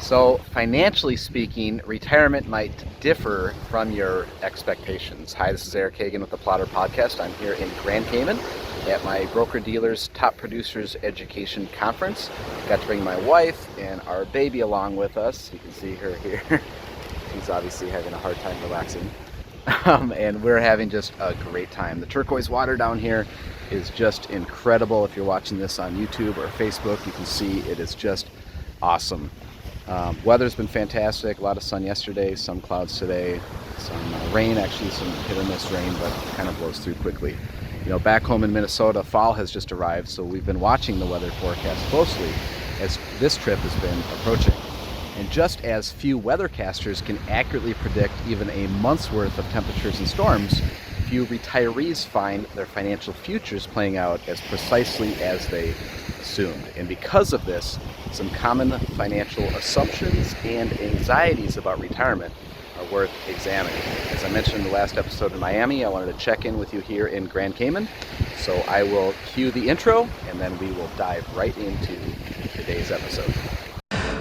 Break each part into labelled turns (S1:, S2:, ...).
S1: So, financially speaking, retirement might differ from your expectations. Hi, this is Eric Hagen with the Plotter Podcast. I'm here in Grand Cayman at my broker-dealer's Top Producers Education Conference. Got to bring my wife and our baby along with us. You can see her here. She's obviously having a hard time relaxing. And we're having just a great time. The turquoise water down here is just incredible. If you're watching this on YouTube or Facebook, you can see it is just awesome. Weather's been fantastic. A lot of sun yesterday, some clouds today, some rain, actually some hit or miss rain, but it kind of blows through quickly. You know, back home in Minnesota, fall has just arrived, so we've been watching the weather forecast closely as this trip has been approaching. And just as few weathercasters can accurately predict even a month's worth of temperatures and storms, few retirees find their financial futures playing out as precisely as they assumed. And because of this, some common financial assumptions and anxieties about retirement are worth examining. As I mentioned in the last episode in Miami, I wanted to check in with you here in Grand Cayman. So I will cue the intro and then we will dive right into today's episode.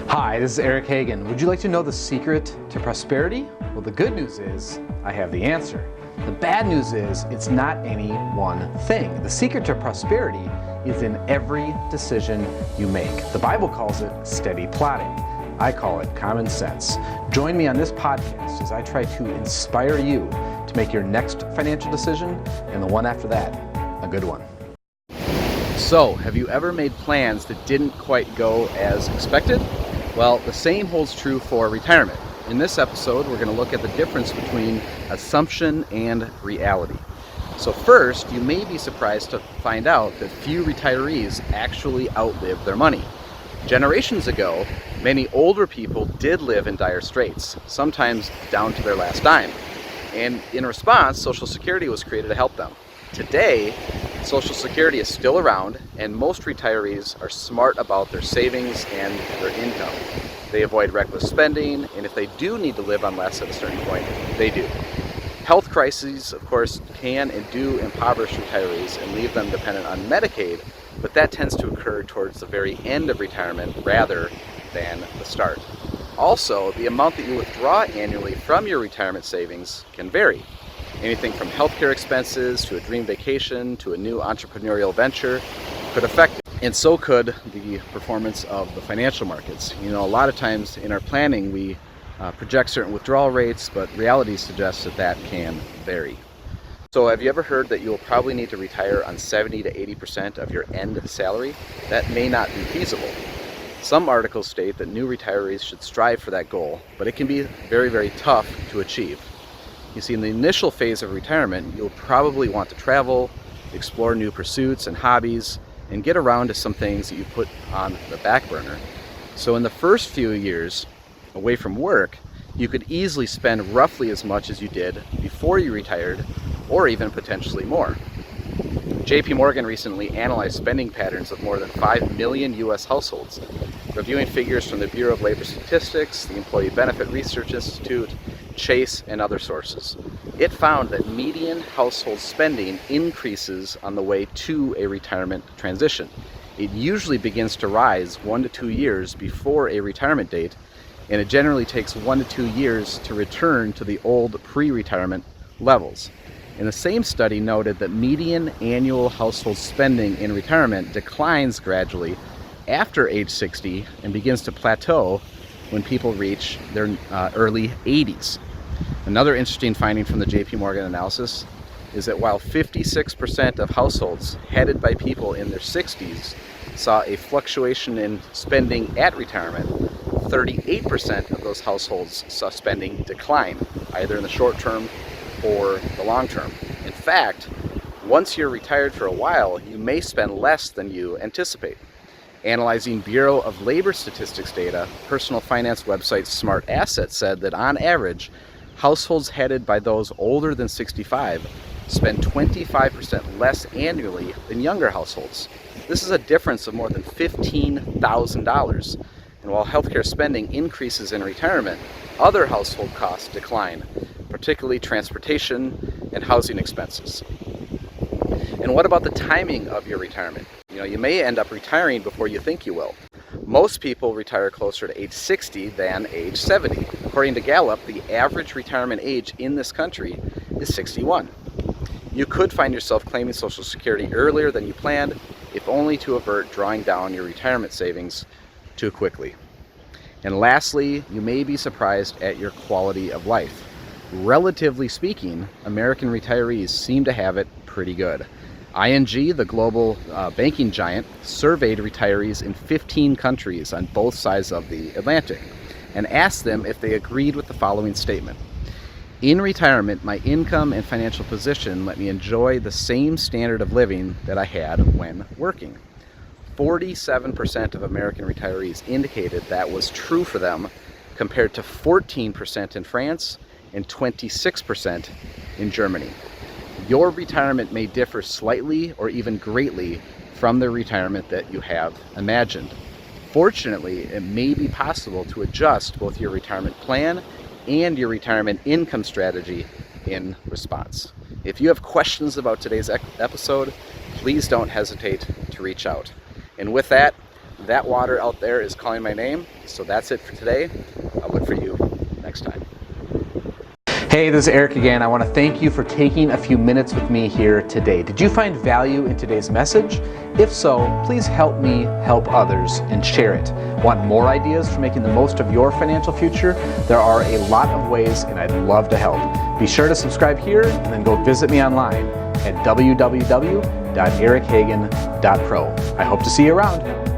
S1: Hi, this is Eric Hagen. Would you like to know the secret to prosperity? Well, the good news is I have the answer. The bad news is it's not any one thing. The secret to prosperity is in every decision you make. The Bible calls it steady plotting. I call it common sense. Join me on this podcast as I try to inspire you to make your next financial decision and the one after that a good one. So, have you ever made plans that didn't quite go as expected? Well, the same holds true for retirement. In this episode, we're going to look at the difference between assumption and reality. So first, you may be surprised to find out that few retirees actually outlive their money. Generations ago, many older people did live in dire straits, sometimes down to their last dime. And in response, Social Security was created to help them. Today, Social Security is still around, and most retirees are smart about their savings and their income. They avoid reckless spending, and if they do need to live on less at a certain point, they do. Health crises, of course, can and do impoverish retirees and leave them dependent on Medicaid, but that tends to occur towards the very end of retirement rather than the start. Also, the amount that you withdraw annually from your retirement savings can vary. Anything from healthcare expenses to a dream vacation to a new entrepreneurial venture could affect it. And so could the performance of the financial markets. You know, a lot of times in our planning, we project certain withdrawal rates, but reality suggests that that can vary. So have you ever heard that you'll probably need to retire on 70 to 80% of your end salary? That may not be feasible. Some articles state that new retirees should strive for that goal, but it can be very, very tough to achieve. You see, in the initial phase of retirement, you'll probably want to travel, explore new pursuits and hobbies, and get around to some things that you put on the back burner. So in the first few years away from work, you could easily spend roughly as much as you did before you retired, or even potentially more. JP Morgan recently analyzed spending patterns of more than 5 million US households, reviewing figures from the Bureau of Labor Statistics, the Employee Benefit Research Institute, Chase, and other sources. It found that median household spending increases on the way to a retirement transition. It usually begins to rise 1 to 2 years before a retirement date, and it generally takes 1 to 2 years to return to the old pre-retirement levels. And the same study noted that median annual household spending in retirement declines gradually after age 60 and begins to plateau when people reach their early 80s. Another interesting finding from the JP Morgan analysis is that while 56% of households headed by people in their 60s saw a fluctuation in spending at retirement, 38% of those households saw spending decline, either in the short term or the long term. In fact, once you're retired for a while, you may spend less than you anticipate. Analyzing Bureau of Labor Statistics data, personal finance website Smart Asset said that on average, households headed by those older than 65 spend 25% less annually than younger households. This is a difference of more than $15,000. And while healthcare spending increases in retirement, other household costs decline, particularly transportation and housing expenses. And what about the timing of your retirement? You may end up retiring before you think you will. Most people retire closer to age 60 than age 70. According to Gallup, the average retirement age in this country is 61. You could find yourself claiming Social Security earlier than you planned, if only to avert drawing down your retirement savings too quickly. And lastly, you may be surprised at your quality of life. Relatively speaking, American retirees seem to have it pretty good. ING, the global banking giant, surveyed retirees in 15 countries on both sides of the Atlantic and asked them if they agreed with the following statement. In retirement, my income and financial position let me enjoy the same standard of living that I had when working. 47% of American retirees indicated that was true for them, compared to 14% in France and 26% in Germany. Your retirement may differ slightly or even greatly from the retirement that you have imagined. Fortunately, it may be possible to adjust both your retirement plan and your retirement income strategy in response. If you have questions about today's episode, please don't hesitate to reach out. And with that water out there is calling my name. So that's it for today. I'll look for you next time. Hey, this is Eric again. I want to thank you for taking a few minutes with me here today. Did you find value in today's message? If so, please help me help others and share it. Want more ideas for making the most of your financial future? There are a lot of ways, and I'd love to help. Be sure to subscribe here and then go visit me online at www.erichagen.pro. I hope to see you around.